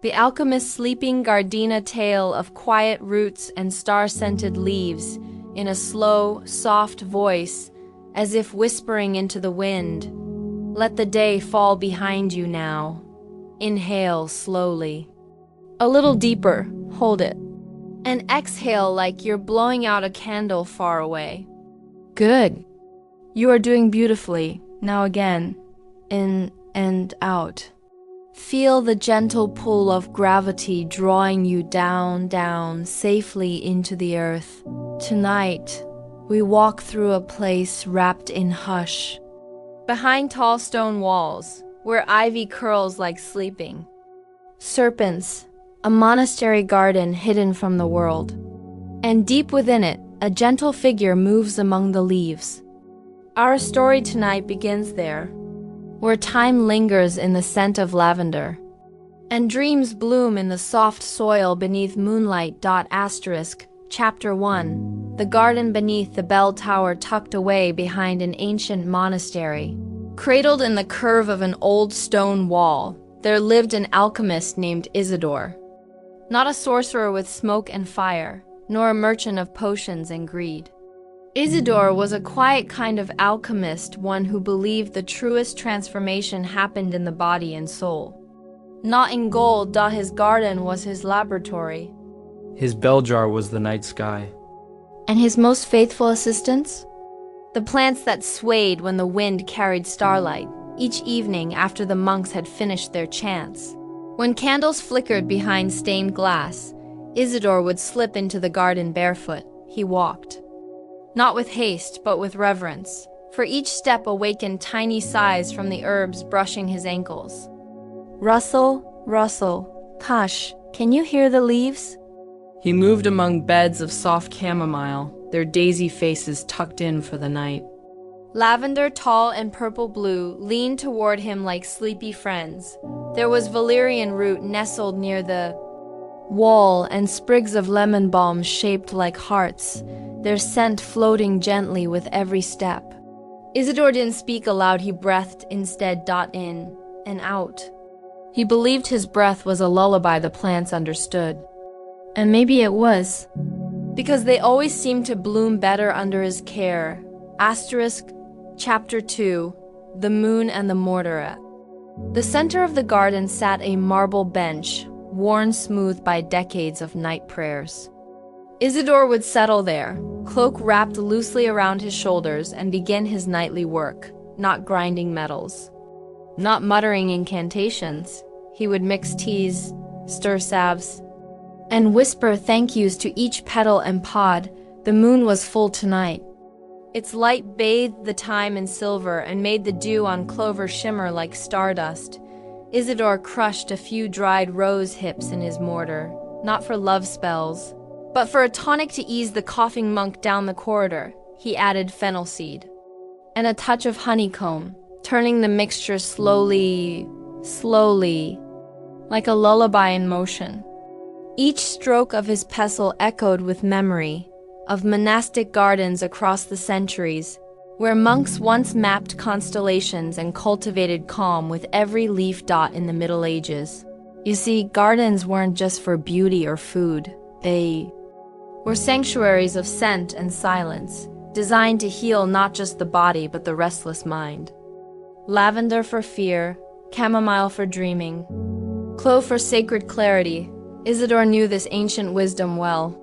The Alchemist's sleeping gardenia tale of quiet roots and star-scented leaves, in a slow, soft voice, as if whispering into the wind. Let the day fall behind you now. Inhale slowly. A little deeper, hold it. And exhale like you're blowing out a candle far away. Good. You are doing beautifully. Now again, in and out. Feel the gentle pull of gravity drawing you down, down, safely into the earth. Tonight, we walk through a place wrapped in hush. Behind tall stone walls, where ivy curls like sleeping. Serpents, a monastery garden hidden from the world. And deep within it, a gentle figure moves among the leaves. Our story tonight begins there, where time lingers in the scent of lavender, and dreams bloom in the soft soil beneath moonlight. Chapter 1. The garden beneath the bell tower tucked away behind an ancient monastery. Cradled in the curve of an old stone wall, there lived an alchemist named Isidore. Not a sorcerer with smoke and fire, nor a merchant of potions and greed. Isidore was a quiet kind of alchemist, one who believed the truest transformation happened in the body and soul. Not in gold. His garden was his laboratory. His bell jar was the night sky. And his most faithful assistants? The plants that swayed when the wind carried starlight, each evening after the monks had finished their chants. When candles flickered behind stained glass, Isidore would slip into the garden barefoot. He walked. Not with haste, but with reverence, for each step awakened tiny sighs from the herbs brushing his ankles. Rustle, rustle, hush, can you hear the leaves? He moved among beds of soft chamomile, their daisy faces tucked in for the night. Lavender, tall and purple-blue, leaned toward him like sleepy friends. There was valerian root nestled near the wall, and sprigs of lemon balm shaped like hearts, their scent floating gently with every step. Isidore didn't speak aloud, he breathed instead. In and out. He believed his breath was a lullaby the plants understood. And maybe it was, because they always seemed to bloom better under his care. Chapter 2. The Moon and the Mortar. The center of the garden sat a marble bench, worn smooth by decades of night prayers. Isidore would settle there, cloak wrapped loosely around his shoulders, and begin his nightly work, not grinding metals, not muttering incantations. He would mix teas, stir salves, and whisper thank yous to each petal and pod. The moon was full tonight. Its light bathed the thyme in silver and made the dew on clover shimmer like stardust. Isidore crushed a few dried rose hips in his mortar, not for love spells, but for a tonic to ease the coughing monk down the corridor. He added fennel seed and a touch of honeycomb, turning the mixture slowly, like a lullaby in motion. Each stroke of his pestle echoed with memory of monastic gardens across the centuries, where monks once mapped constellations and cultivated calm with every leaf dot in the Middle Ages. You see, gardens weren't just for beauty or food. They were sanctuaries of scent and silence, designed to heal not just the body but the restless mind. Lavender for fear, chamomile for dreaming, clove for sacred clarity. Isidore knew this ancient wisdom well.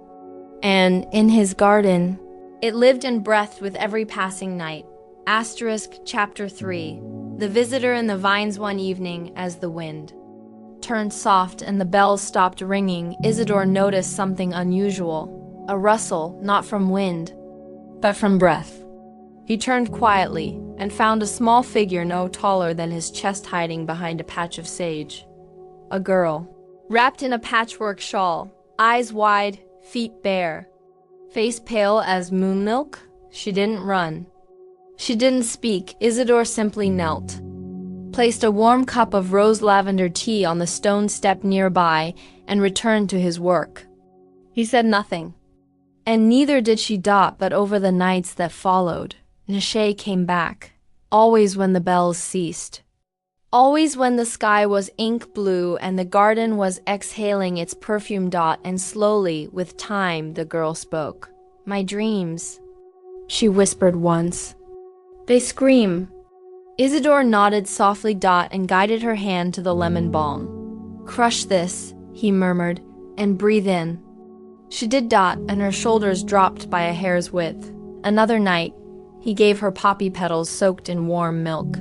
And in his garden, it lived and breathed with every passing night. Chapter 3. The visitor in the vines one evening as the wind turned soft and the bells stopped ringing. Isidore noticed something unusual, a rustle, not from wind, but from breath. He turned quietly and found a small figure no taller than his chest hiding behind a patch of sage. A girl, wrapped in a patchwork shawl, eyes wide, feet bare, face pale as moon milk. She didn't run. She didn't speak. Isidore simply knelt, placed a warm cup of rose lavender tea on the stone step nearby, and returned to his work. He said nothing, and neither did she. But over the nights that followed, Nishay came back, always when the bells ceased, Always when the sky was ink blue and the garden was exhaling its perfume dot, and slowly, with time, the girl spoke. "My dreams," she whispered once. "They scream." Isidore nodded softly dot and guided her hand to the lemon balm. "Crush this," he murmured, "and breathe in." She did dot, and her shoulders dropped by a hair's width. Another night, he gave her poppy petals soaked in warm milk.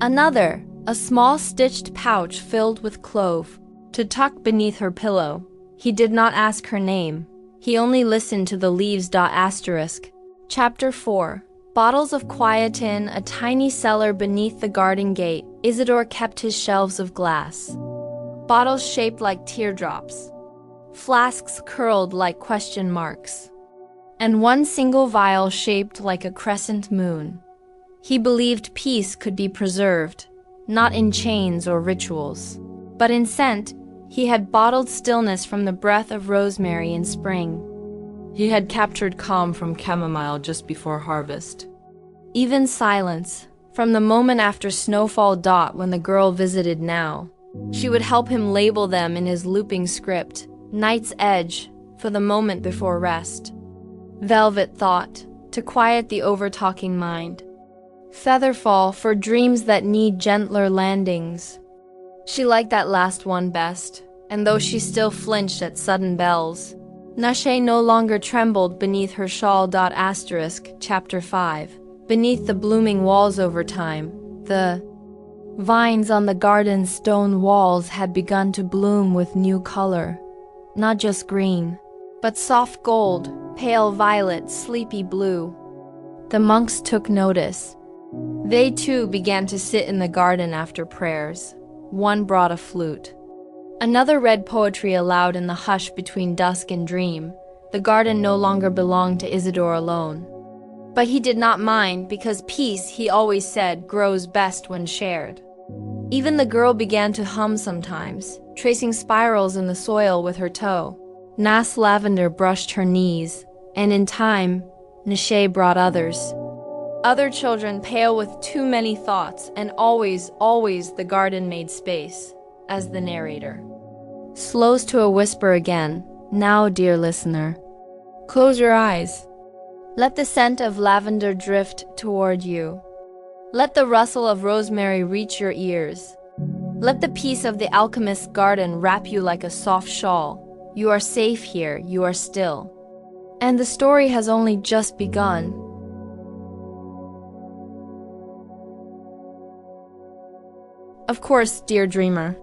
Another, a small stitched pouch filled with clove, to tuck beneath her pillow. He did not ask her name. He only listened to the leaves. Chapter 4. Bottles of quietin, a tiny cellar beneath the garden gate. Isidore kept his shelves of glass. Bottles shaped like teardrops. Flasks curled like question marks. And one single vial shaped like a crescent moon. He believed peace could be preserved, not in chains or rituals, but in scent. He had bottled stillness from the breath of rosemary in spring. He had captured calm from chamomile just before harvest. Even silence, from the moment after snowfall dot when the girl visited now. She would help him label them in his looping script. Night's edge, for the moment before rest. Velvet thought, to quiet the over-talking mind. Featherfall, for dreams that need gentler landings. She liked that last one best, and though she still flinched at sudden bells, Nache no longer trembled beneath her shawl. Chapter 5. Beneath the blooming walls over time, the vines on the garden's stone walls had begun to bloom with new color. Not just green, but soft gold, pale violet, sleepy blue. The monks took notice. They too began to sit in the garden after prayers. One brought a flute. Another read poetry aloud in the hush between dusk and dream. The garden no longer belonged to Isidore alone. But he did not mind, because peace, he always said, grows best when shared. Even the girl began to hum sometimes, tracing spirals in the soil with her toe. Nas lavender brushed her knees, and in time, Nache brought others. Other children pale with too many thoughts, and always, always the garden made space, as the narrator slows to a whisper again. Now, dear listener, close your eyes. Let the scent of lavender drift toward you. Let the rustle of rosemary reach your ears. Let the peace of the Alchemist's garden wrap you like a soft shawl. You are safe here, you are still. And the story has only just begun. Of course, dear dreamer.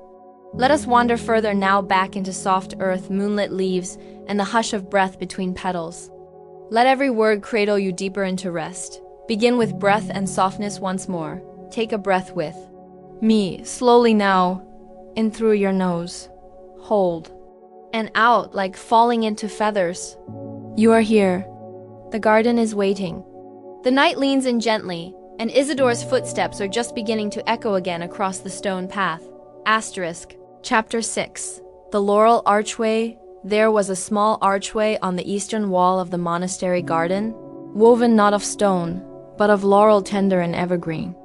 Let us wander further now back into soft earth, moonlit leaves, and the hush of breath between petals. Let every word cradle you deeper into rest. Begin with breath and softness once more. Take a breath with me, slowly now, in through your nose. Hold. And out like falling into feathers. You are here. The garden is waiting. The night leans in gently, and Isidore's footsteps are just beginning to echo again across the stone path. Chapter 6. The laurel archway. There was a small archway on the eastern wall of the monastery garden, woven not of stone, but of laurel tender and evergreen.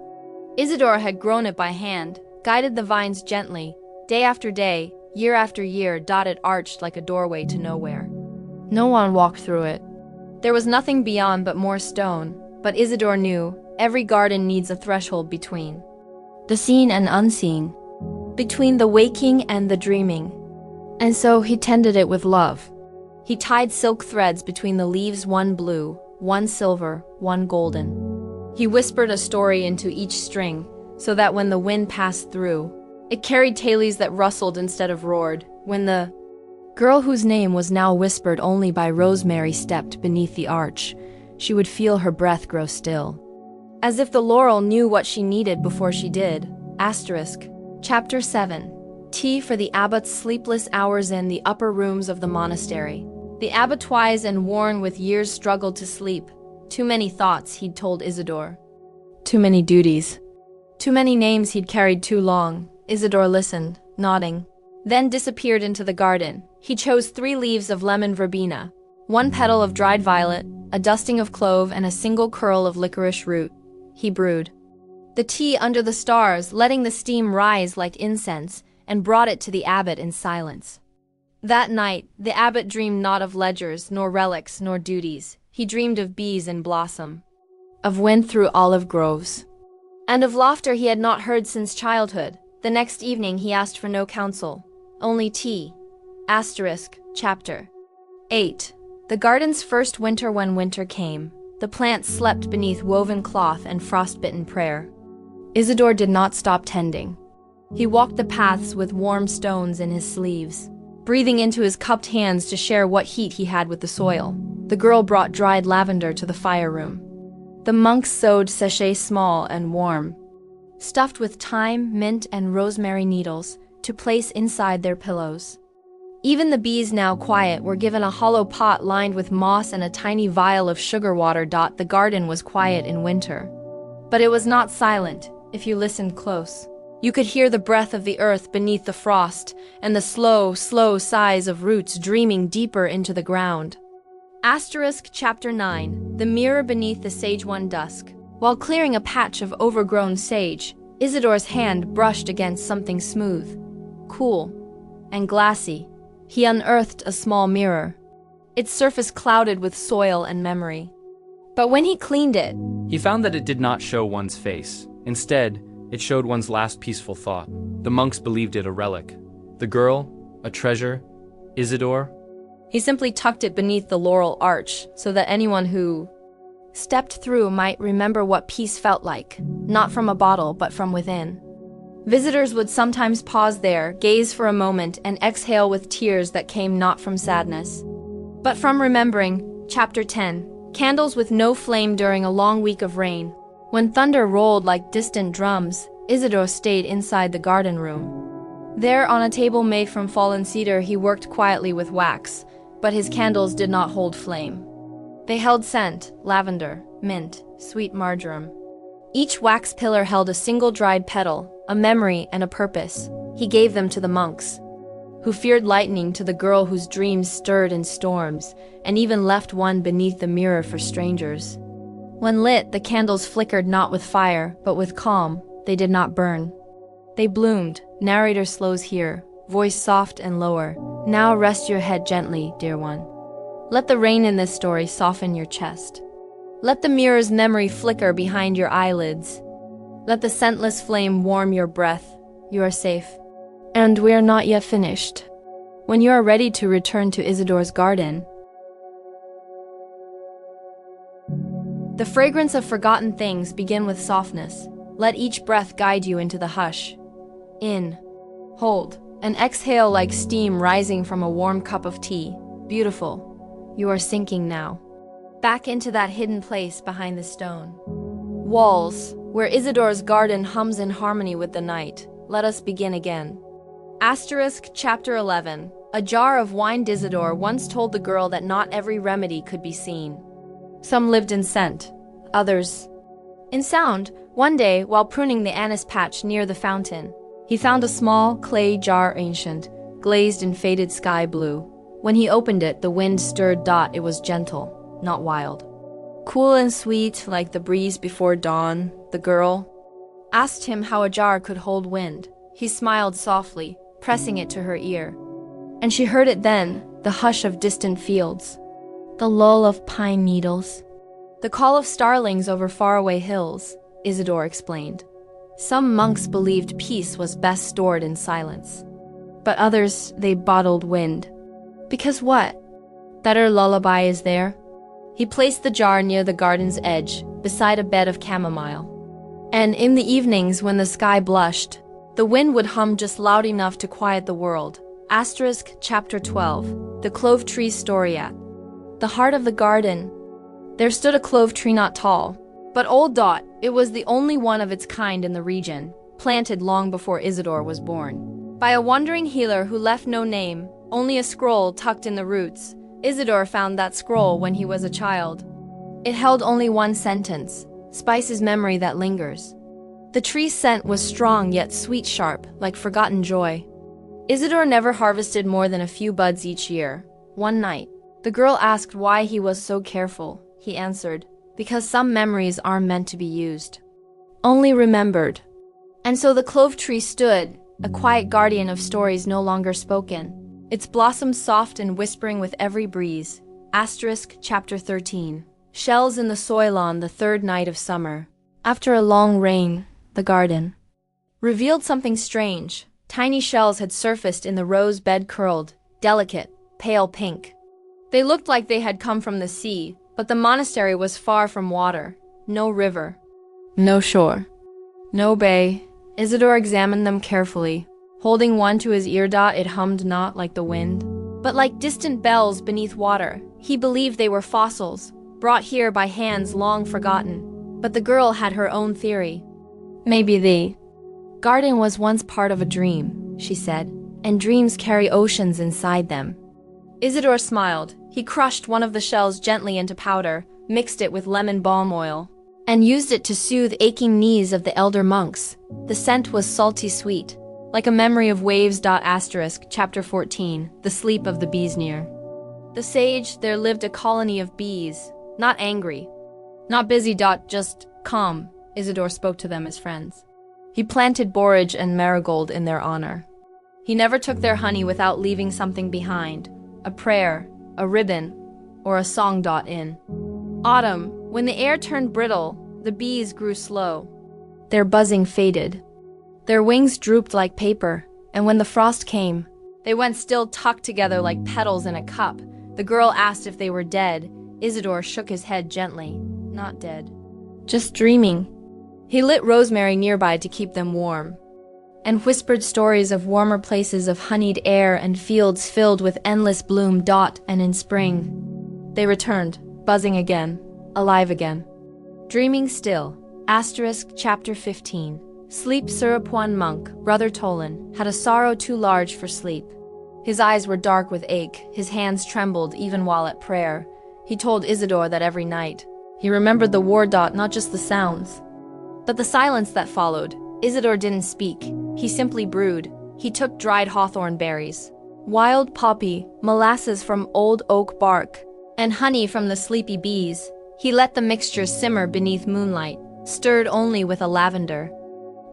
Isidore had grown it by hand, guided the vines gently. Day after day, year after year, it arched like a doorway to nowhere. No one walked through it. There was nothing beyond but more stone, but Isidore knew every garden needs a threshold between the seen and unseen, between the waking and the dreaming. And so he tended it with love. He tied silk threads between the leaves, one blue, one silver, one golden. He whispered a story into each string, so that when the wind passed through, it carried tales that rustled instead of roared. When the girl whose name was now whispered only by rosemary stepped beneath the arch, she would feel her breath grow still. As if the laurel knew what she needed before she did. Chapter 7. Tea for the abbot's sleepless hours in the upper rooms of the monastery. The abbot, wise and worn with years, struggled to sleep. Too many thoughts, he'd told Isidore. Too many duties. Too many names he'd carried too long. Isidore listened, nodding, then disappeared into the garden. He chose 3 leaves of lemon verbena, 1 petal of dried violet, a dusting of clove, and a single curl of licorice root. He brewed the tea under the stars, letting the steam rise like incense, and brought it to the abbot in silence. That night, the abbot dreamed not of ledgers, nor relics, nor duties. He dreamed of bees in blossom, of wind through olive groves, and of laughter he had not heard since childhood. The next evening he asked for no counsel, only tea. Chapter 8. The garden's first winter. When winter came, the plants slept beneath woven cloth and frostbitten prayer. Isidore did not stop tending. He walked the paths with warm stones in his sleeves, breathing into his cupped hands to share what heat he had with the soil. The girl brought dried lavender to the fire room. The monks sewed sachets small and warm, stuffed with thyme, mint, and rosemary needles, to place inside their pillows. Even the bees, now quiet, were given a hollow pot lined with moss and a tiny vial of sugar water. The garden was quiet in winter, but it was not silent. If you listened close, you could hear the breath of the earth beneath the frost and the slow, slow sighs of roots dreaming deeper into the ground. Chapter 9. The mirror beneath the sage. One dusk, while clearing a patch of overgrown sage, Isidore's hand brushed against something smooth, cool, and glassy. He unearthed a small mirror, its surface clouded with soil and memory. But when he cleaned it, he found that it did not show one's face. Instead, it showed one's last peaceful thought. The monks believed it a relic. The girl, a treasure. Isidore. He simply tucked it beneath the laurel arch so that anyone who stepped through might remember what peace felt like, not from a bottle but from within. Visitors would sometimes pause there, gaze for a moment, and exhale with tears that came not from sadness, but from remembering. Chapter 10. Candles with no flame. During a long week of rain, when thunder rolled like distant drums, Isidore stayed inside the garden room. There, on a table made from fallen cedar, he worked quietly with wax, but his candles did not hold flame. They held scent: lavender, mint, sweet marjoram. Each wax pillar held a single dried petal, a memory and a purpose. He gave them to the monks, who feared lightning, to the girl whose dreams stirred in storms, and even left one beneath the mirror for strangers. When lit, the candles flickered not with fire, but with calm. They did not burn. They bloomed. Narrator slows here, voice soft and lower. Now rest your head gently, dear one. Let the rain in this story soften your chest. Let the mirror's memory flicker behind your eyelids. Let the scentless flame warm your breath. You are safe. And we are not yet finished. When you are ready to return to Isidore's garden, the fragrance of forgotten things begin with softness. Let each breath guide you into the hush. In, hold, and exhale like steam rising from a warm cup of tea. Beautiful. You are sinking now, back into that hidden place behind the stone walls, where Isidore's garden hums in harmony with the night. Let us begin again. Chapter 11. A jar of wine. Isidore once told the girl that not every remedy could be seen. Some lived in scent, others in sound. One day, while pruning the anise patch near the fountain, he found a small clay jar, ancient, glazed in faded sky blue. When he opened it, the wind stirred. It was gentle, not wild. Cool and sweet, like the breeze before dawn. The girl asked him how a jar could hold wind. He smiled softly, pressing it to her ear. And she heard it then, the hush of distant fields, the lull of pine needles, the call of starlings over faraway hills. Isidore explained. Some monks believed peace was best stored in silence, but others, they bottled wind. Because what? Better lullaby is there? He placed the jar near the garden's edge, beside a bed of chamomile. And in the evenings, when the sky blushed, the wind would hum just loud enough to quiet the world. Chapter 12. The Clove Tree's Story. At the heart of the garden, there stood a clove tree, not tall, but old. It was the only one of its kind in the region, planted long before Isidore was born by a wandering healer who left no name, only a scroll tucked in the roots. Isidore found that scroll when he was a child. It held only one sentence: spices memory that lingers. The tree's scent was strong yet sweet, sharp, like forgotten joy. Isidore never harvested more than a few buds each year. One night, the girl asked why he was so careful. He answered, because some memories aren't meant to be used. only remembered. And so the clove tree stood, a quiet guardian of stories no longer spoken, its blossoms soft and whispering with every breeze. Chapter 13. Shells in the soil on the third night of summer. After a long rain, the garden revealed something strange. Tiny shells had surfaced in the rose bed, curled, delicate, pale pink. They looked like they had come from the sea, but the monastery was far from water. No river, no shore, no bay. Isidore examined them carefully. Holding one to his ear, it hummed not like the wind, but like distant bells beneath water. He believed they were fossils, brought here by hands long forgotten. But the girl had her own theory. Maybe the garden was once part of a dream, she said, and dreams carry oceans inside them. Isidore smiled. He crushed one of the shells gently into powder, mixed it with lemon balm oil, and used it to soothe aching knees of the elder monks. The scent was salty sweet, like a memory of waves. Chapter 14. The sleep of the bees near the sage. There lived a colony of bees, not angry, not busy. Just calm. Isidore spoke to them as friends. He planted borage and marigold in their honor. He never took their honey without leaving something behind, a prayer, a ribbon, or a song. In autumn, when the air turned brittle, the bees grew slow. Their buzzing faded. Their wings drooped like paper, and when the frost came, they went still, tucked together like petals in a cup. The girl asked if they were dead. Isidore shook his head gently. Not dead, just dreaming. He lit rosemary nearby to keep them warm, and whispered stories of warmer places, of honeyed air and fields filled with endless bloom. And in spring, they returned, buzzing again, alive again, dreaming still. Chapter 15. Sleep. One monk, Brother Tolan, had a sorrow too large for sleep. His eyes were dark with ache, his hands trembled even while at prayer. He told Isidore that every night he remembered the war. Not just the sounds, but the silence that followed. Isidore didn't speak. He simply brewed. He took dried hawthorn berries, wild poppy, molasses from old oak bark, and honey from the sleepy bees. He let the mixture simmer beneath moonlight, stirred only with a lavender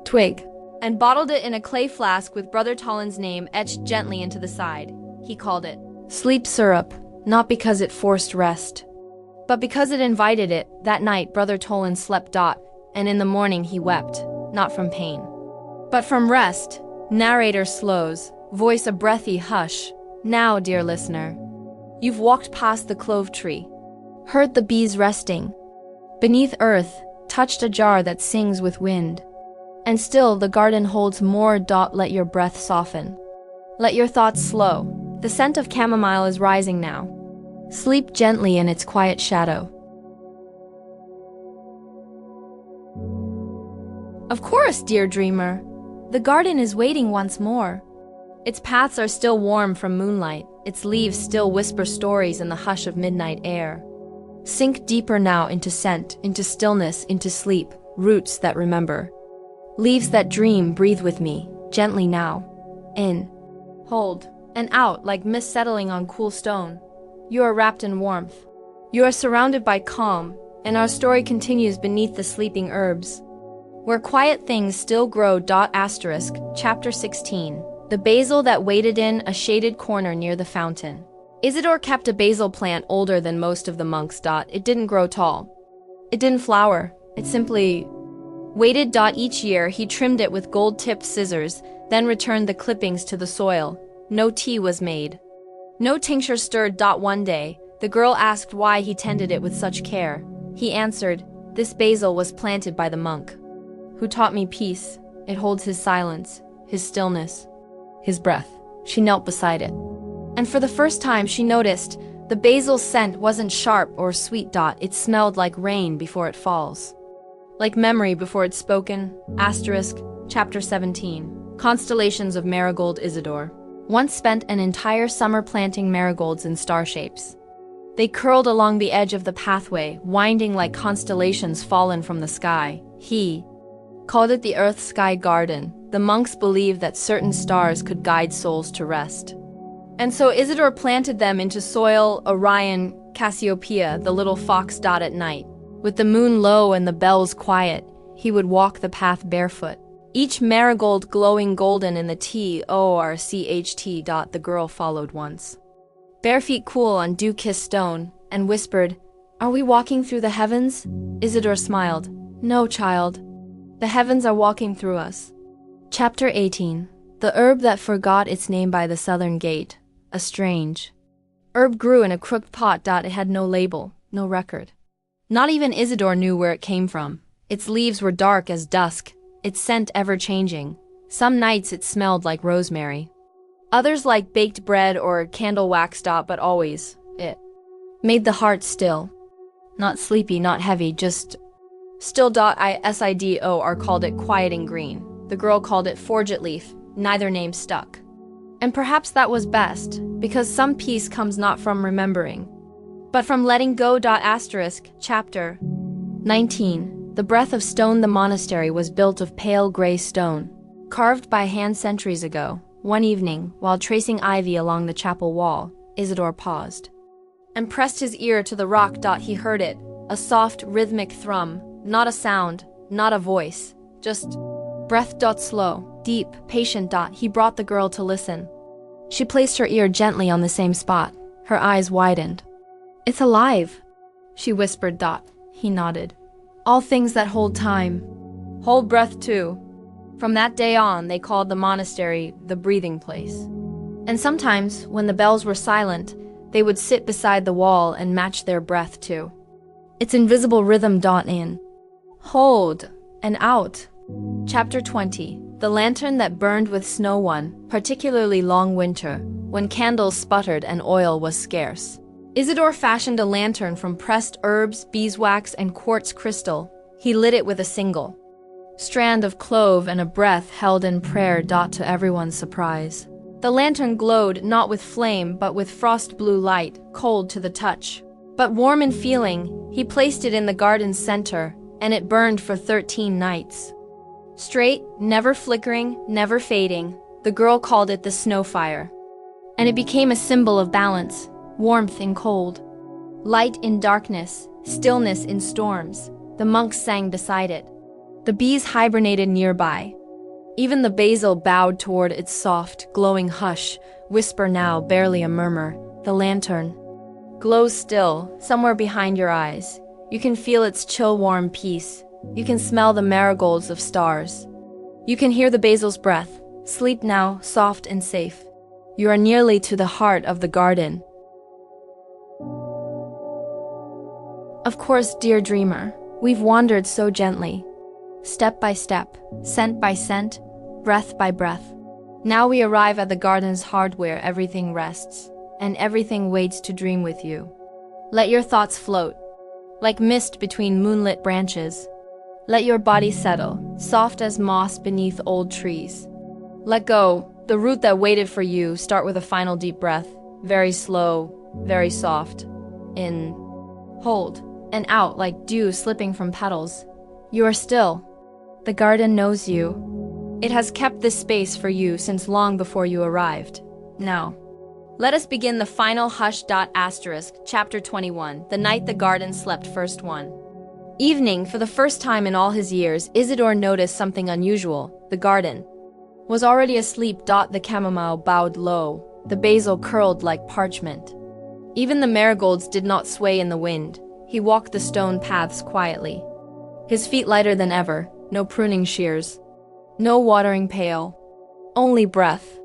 twig, and bottled it in a clay flask with Brother Tolan's name etched gently into the side. He called it sleep syrup, not because it forced rest, but because it invited it. That night, Brother Tolan slept. And in the morning he wept, not from pain, but from rest. Narrator slows, voice a breathy hush. Now, dear listener, you've walked past the clove tree, heard the bees resting beneath earth, touched a jar that sings with wind. And still the garden holds more. Let your breath soften. Let your thoughts slow. The scent of chamomile is rising now. Sleep gently in its quiet shadow. Of course, dear dreamer. The garden is waiting once more. Its paths are still warm from moonlight. Its leaves still whisper stories in the hush of midnight air. Sink deeper now into scent, into stillness, into sleep. Roots that remember. Leaves that dream, breathe with me, gently now. In, hold, and out like mist settling on cool stone. You are wrapped in warmth. You are surrounded by calm, and our story continues beneath the sleeping herbs, where quiet things still grow. Chapter 16. The basil that waited in a shaded corner near the fountain. Isidore kept a basil plant older than most of the monks. It didn't grow tall. It didn't flower. It simply waited. Each year, he trimmed it with gold-tipped scissors, then returned the clippings to the soil. No tea was made. No tincture stirred. One day, the girl asked why he tended it with such care. He answered, "This basil was planted by the monk who taught me peace. It holds his silence, his stillness, his breath." She knelt beside it, and for the first time she noticed the basil's scent wasn't sharp or sweet. It smelled like rain before it falls, like memory before it's spoken. Chapter 17. Constellations of marigold. Isidore once spent an entire summer planting marigolds in star shapes. They curled along the edge of the pathway, winding like constellations fallen from the sky. He called it the Earth-Sky Garden. The monks believed that certain stars could guide souls to rest. And so Isidore planted them into soil. Orion, Cassiopeia, the little fox. At night, with the moon low and the bells quiet, he would walk the path barefoot. Each marigold glowing golden in the torcht. The girl followed once. Bare feet cool on dew-kissed stone, and whispered, "Are we walking through the heavens?" Isidore smiled. "No, child. The heavens are walking through us." Chapter 18. The herb that forgot its name by the southern gate. A strange herb grew in a crooked pot. It had no label, no record. Not even Isidore knew where it came from. Its leaves were dark as dusk, its scent ever-changing. Some nights it smelled like rosemary. Others like baked bread or candle wax. But always, it made the heart still. Not sleepy, not heavy, just still. Isidore called it quieting green. The girl called it forget leaf. Neither name stuck. And perhaps that was best, because some peace comes not from remembering, but from letting go. Chapter 19. The breath of stone. The monastery was built of pale gray stone, carved by hand centuries ago. One evening, while tracing ivy along the chapel wall, Isidore paused and pressed his ear to the rock. He heard it, a soft, rhythmic thrum, not a sound, not a voice, just breath. Slow, deep, patient. He brought the girl to listen. She placed her ear gently on the same spot. Her eyes widened. "It's alive," she whispered. He nodded. "All things that hold time hold breath too." From that day on, they called the monastery the breathing place. And sometimes, when the bells were silent, they would sit beside the wall and match their breath too. Its invisible rhythm. In, hold, and out. Chapter 20. The lantern that burned with snow. One particularly long winter, when candles sputtered and oil was scarce, Isidore fashioned a lantern from pressed herbs, beeswax, and quartz crystal. He lit it with a single strand of clove and a breath held in prayer. To everyone's surprise, the lantern glowed not with flame but with frost blue light, cold to the touch, but warm in feeling. He placed it in the garden's center, and it burned for 13 nights. Straight, never flickering, never fading. The girl called it the snow fire. And it became a symbol of balance, warmth in cold, light in darkness, stillness in storms. The monks sang beside it. The bees hibernated nearby. Even the basil bowed toward its soft, glowing hush, whisper now, barely a murmur. The lantern glows still, somewhere behind your eyes. You can feel its chill, warm peace. You can smell the marigolds of stars. You can hear the basil's breath. Sleep now, soft and safe. You are nearly to the heart of the garden. Of course, dear dreamer, we've wandered so gently, step by step, scent by scent, breath by breath. Now we arrive at the garden's heart where everything rests, and everything waits to dream with you. Let your thoughts float, like mist between moonlit branches. Let your body settle, soft as moss beneath old trees. Let go, the root that waited for you. Start with a final deep breath, very slow, very soft. In, hold, and out like dew slipping from petals. You are still. The garden knows you. It has kept this space for you since long before you arrived. Now, let us begin the final hush. Chapter 21. The night the garden slept. First one. Evening. For the first time in all his years, Isidore noticed something unusual. The garden was already asleep. The chamomile bowed low. The basil curled like parchment. Even the marigolds did not sway in the wind. He walked the stone paths quietly, his feet lighter than ever. No pruning shears, no watering pail, only breath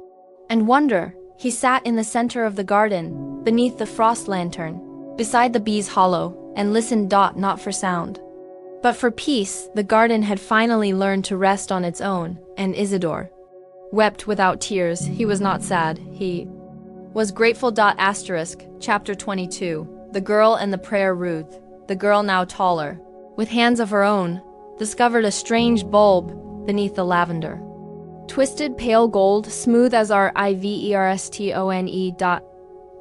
and wonder. He sat in the center of the garden, beneath the frost lantern, beside the bee's hollow, and listened. Not for sound, but for peace. The garden had finally learned to rest on its own, and Isidore wept without tears. He was not sad, he was grateful. Chapter 22. The girl and the prayer. Ruth, the girl now taller, with hands of her own, discovered a strange bulb beneath the lavender. Twisted pale gold, smooth as riverstone.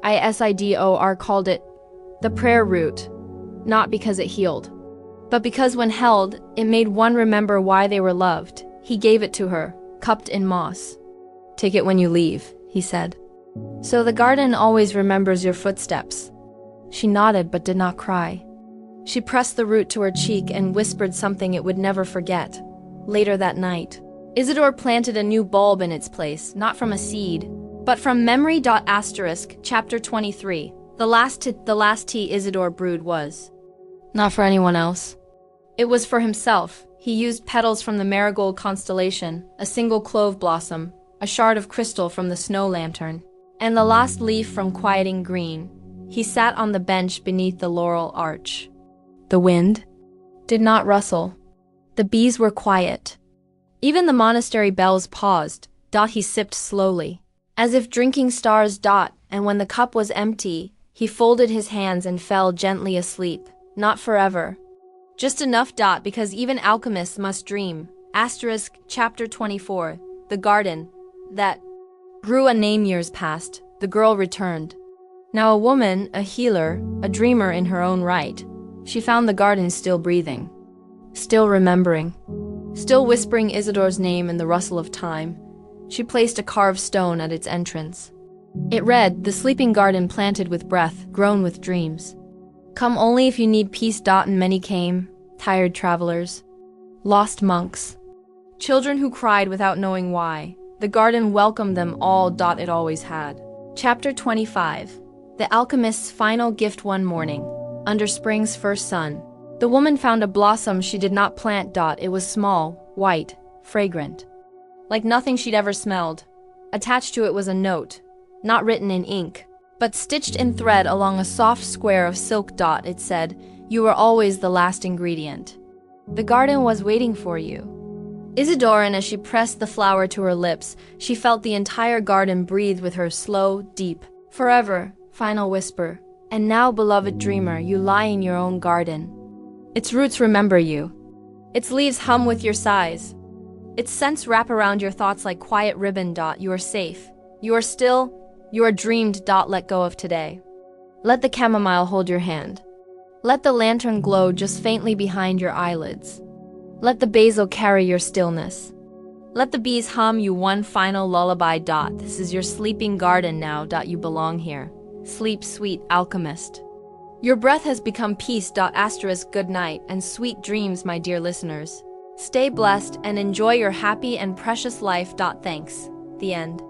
Isidore called it the prayer root, not because it healed, but because when held, it made one remember why they were loved. He gave it to her, cupped in moss. "Take it when you leave," he said. "So the garden always remembers your footsteps." She nodded but did not cry. She pressed the root to her cheek and whispered something it would never forget. Later that night, Isidore planted a new bulb in its place, not from a seed, but from memory. Chapter 23. The last tea Isidore brewed was not for anyone else. It was for himself. He used petals from the marigold constellation, a single clove blossom, a shard of crystal from the snow lantern, and the last leaf from quieting green. He sat on the bench beneath the laurel arch. The wind did not rustle. The bees were quiet. Even the monastery bells paused. He sipped slowly, as if drinking stars. And when the cup was empty, he folded his hands and fell gently asleep. Not forever. Just enough. Because even alchemists must dream. Chapter 24. The garden that grew a name. Years passed. The girl returned. Now a woman, a healer, a dreamer in her own right. She found the garden still breathing, still remembering, still whispering Isidore's name in the rustle of time. She placed a carved stone at its entrance. It read, "The sleeping garden planted with breath, grown with dreams. Come only if you need peace." And many came, tired travelers, lost monks, children who cried without knowing why. The garden welcomed them all. It always had. Chapter 25. The alchemist's final gift. One morning, under spring's first sun, the woman found a blossom she did not plant. It was small, white, fragrant, like nothing she'd ever smelled. Attached to it was a note, not written in ink, but stitched in thread along a soft square of silk. It said, "You were always the last ingredient. The garden was waiting for you." Isidore, and as she pressed the flower to her lips, she felt the entire garden breathe with her slow, deep, forever, final whisper. And now, beloved dreamer, you lie in your own garden. Its roots remember you. Its leaves hum with your sighs. Its scents wrap around your thoughts like quiet ribbon. You are safe. You are still. You are dreamed. Let go of today. Let the chamomile hold your hand. Let the lantern glow just faintly behind your eyelids. Let the basil carry your stillness. Let the bees hum you one final lullaby. This is your sleeping garden now. You belong here. Sleep, sweet alchemist. Your breath has become peace. Good night and sweet dreams, my dear listeners. Stay blessed and enjoy your happy and precious life. Thanks. The end.